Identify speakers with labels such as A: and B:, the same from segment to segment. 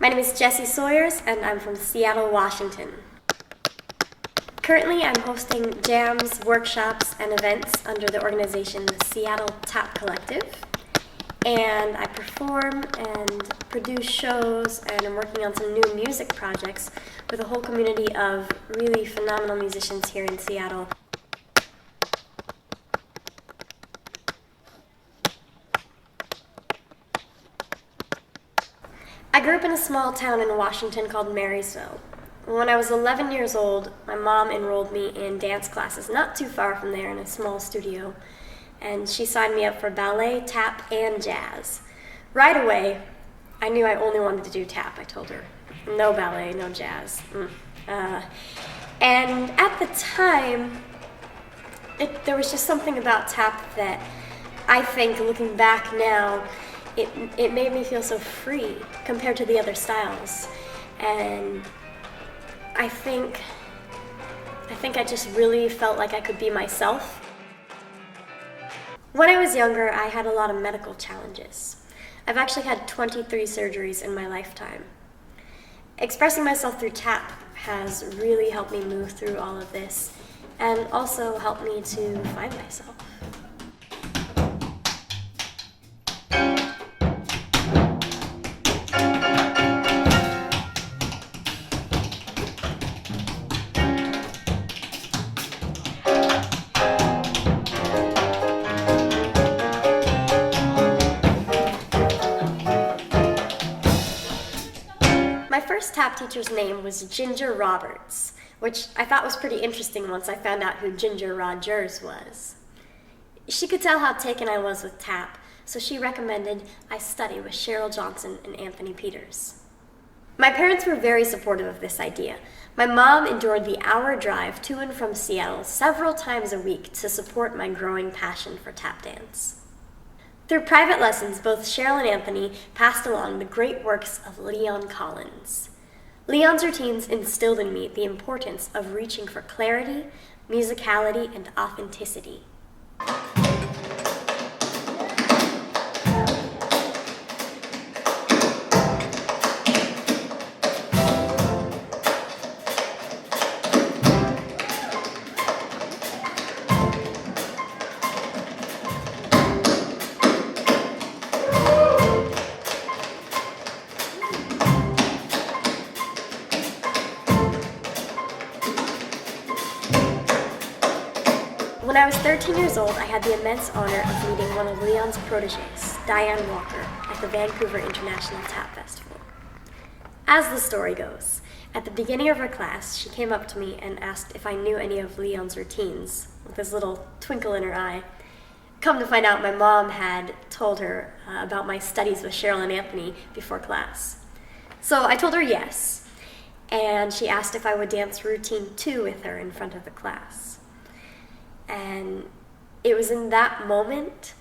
A: My name is Jessie Sawyers, and I'm from Seattle, Washington. Currently, I'm hosting jams, workshops, and events under the organization the Seattle Tap Collective. And I perform and produce shows, and I'm working on some new music projects with a whole community of really phenomenal musicians here in Seattle. I grew up in a small town in Washington called Marysville. When I was 11 years old, my mom enrolled me in dance classes not too far from there in a small studio, and she signed me up for ballet, tap, and jazz. Right away, I knew I only wanted to do tap. I told her, no ballet, no jazz. And at the time, there was just something about tap that I think, looking back now, it made me feel so free compared to the other styles. And I think I just really felt like I could be myself. When I was younger, I had a lot of medical challenges. I've actually had 23 surgeries in my lifetime. Expressing myself through tap has really helped me move through all of this and also helped me to find myself. My first tap teacher's name was Ginger Roberts, which I thought was pretty interesting once I found out who Ginger Rogers was. She could tell how taken I was with tap, so she recommended I study with Cheryl Johnson and Anthony Peters. My parents were very supportive of this idea. My mom endured the hour drive to and from Seattle several times a week to support my growing passion for tap dance. Through private lessons, both Cheryl and Anthony passed along the great works of Leon Collins. Leon's routines instilled in me the importance of reaching for clarity, musicality, and authenticity. When I was 13 years old, I had the immense honor of meeting one of Leon's proteges, Diane Walker, at the Vancouver International Tap Festival. As the story goes, at the beginning of her class, she came up to me and asked if I knew any of Leon's routines, with this little twinkle in her eye. Come to find out, my mom had told her about my studies with Cheryl and Anthony before class. So I told her yes, and she asked if I would dance routine 2 with her in front of the class. And it was in that moment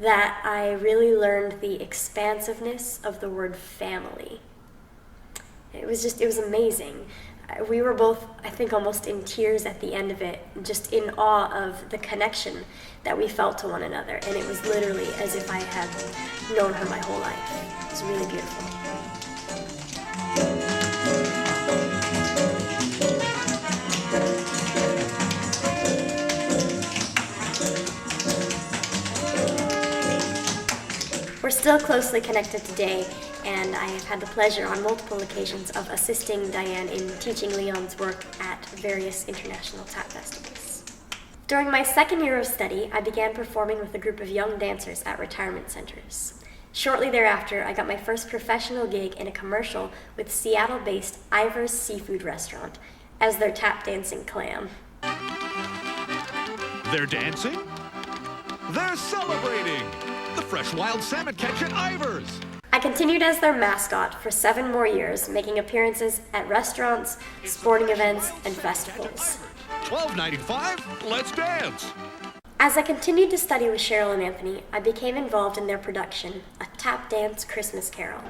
A: that I really learned the expansiveness of the word family. It was amazing. We were both, I think, almost in tears at the end of it, just in awe of the connection that we felt to one another. And it was literally as if I had known her my whole life. It was really beautiful. We're still closely connected today, and I have had the pleasure on multiple occasions of assisting Diane in teaching Leon's work at various international tap festivals. During my second year of study, I began performing with a group of young dancers at retirement centers. Shortly thereafter, I got my first professional gig in a commercial with Seattle-based Ivar's Seafood Restaurant as their tap dancing clam.
B: They're dancing? They're celebrating! The fresh wild salmon catch at Ivar's!
A: I continued as their mascot for 7 more years, making appearances at restaurants, sporting events, and festivals.
B: $12.95, let's dance!
A: As I continued to study with Cheryl and Anthony, I became involved in their production, A Tap Dance Christmas Carol.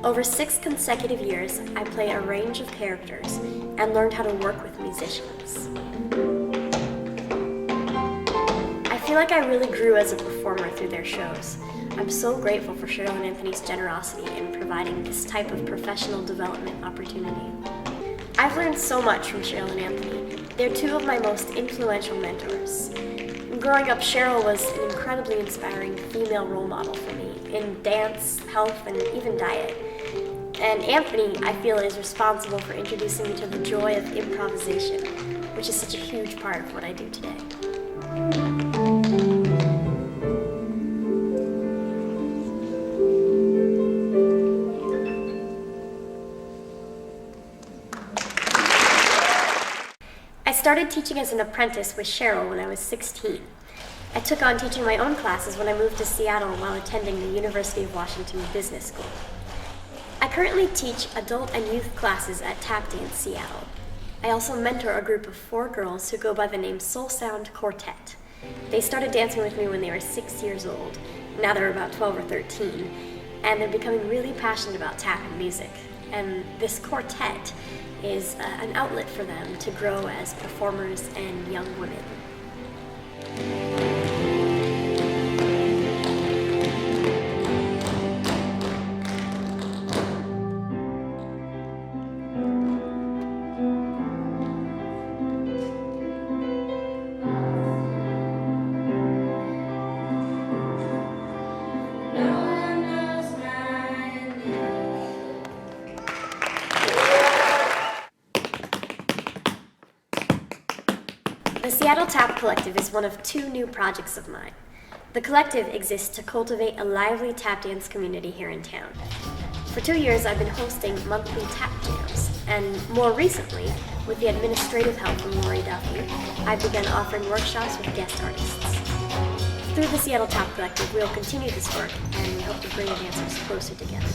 A: Over 6 consecutive years, I played a range of characters and learned how to work with musicians. I feel like I really grew as a performer through their shows. I'm so grateful for Cheryl and Anthony's generosity in providing this type of professional development opportunity. I've learned so much from Cheryl and Anthony. They're two of my most influential mentors. Growing up, Cheryl was an incredibly inspiring female role model for me in dance, health, and even diet. And Anthony, I feel, is responsible for introducing me to the joy of improvisation, which is such a huge part of what I do today. I started teaching as an apprentice with Cheryl when I was 16. I took on teaching my own classes when I moved to Seattle while attending the University of Washington Business School. I currently teach adult and youth classes at Tap Dance Seattle. I also mentor a group of 4 girls who go by the name Soul Sound Quartet. They started dancing with me when they were 6 years old. Now they're about 12 or 13, and they're becoming really passionate about tap and music. And this quartet is an outlet for them to grow as performers and young women. The Seattle Tap Collective is one of 2 new projects of mine. The collective exists to cultivate a lively tap dance community here in town. For 2 years, I've been hosting monthly tap jams, and more recently, with the administrative help from Lori Duffy, I've begun offering workshops with guest artists. Through the Seattle Tap Collective, we'll continue this work, and we hope to bring dancers closer together.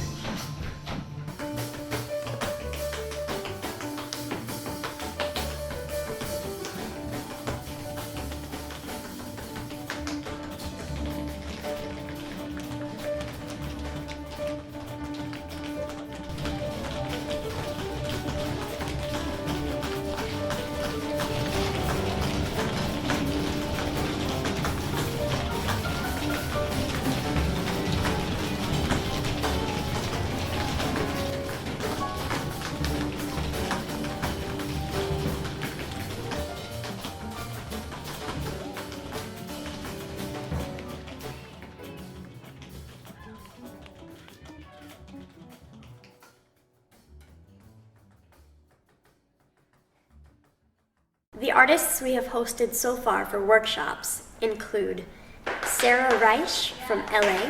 A: The artists we have hosted so far for workshops include Sarah Reich from LA,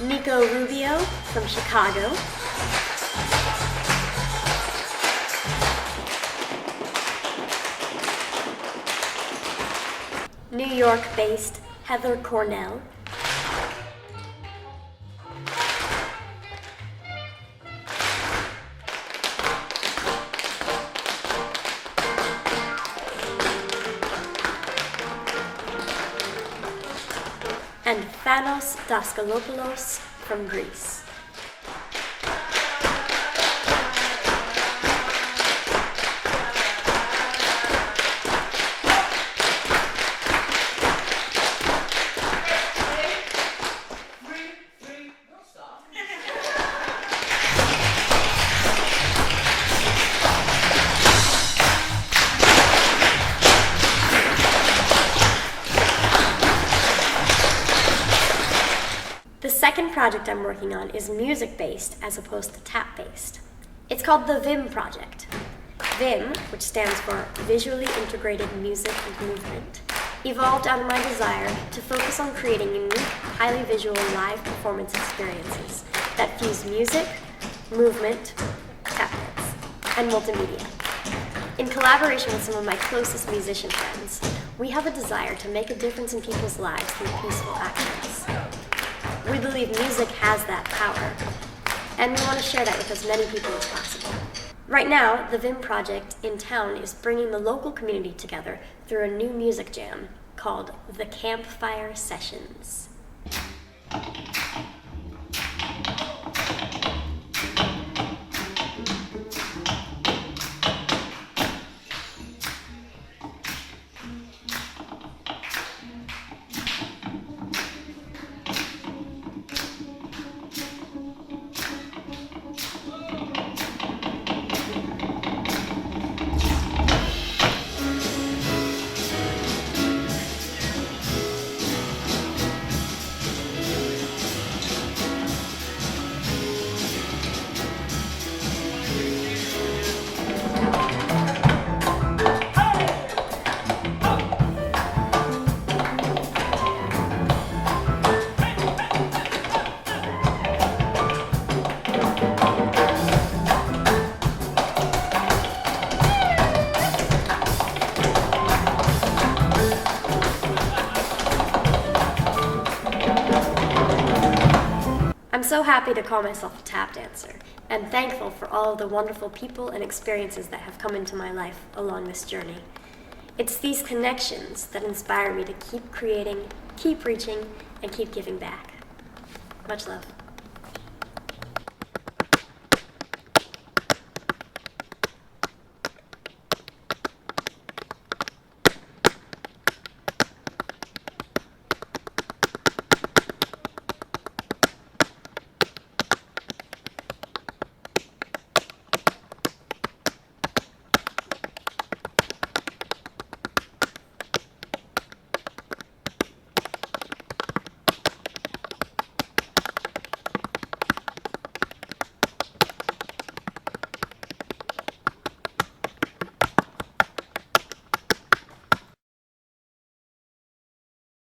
A: Nico Rubio from Chicago, New York-based Heather Cornell, and Thanos Daskalopoulos from Greece. The second project I'm working on is music-based as opposed to tap-based. It's called the VIMM project. VIMM, which stands for Visually Integrated Music and Movement, evolved out of my desire to focus on creating unique, highly visual live performance experiences that fuse music, movement, tap dance, and multimedia. In collaboration with some of my closest musician friends, we have a desire to make a difference in people's lives through peaceful actions. We believe music has that power, and we want to share that with as many people as possible. Right now, the VIMM project in town is bringing the local community together through a new music jam called the Campfire Sessions. so happy to call myself a tap dancer, and thankful for all of the wonderful people and experiences that have come into my life along this journey. It's these connections that inspire me to keep creating, keep reaching, and keep giving back. Much love.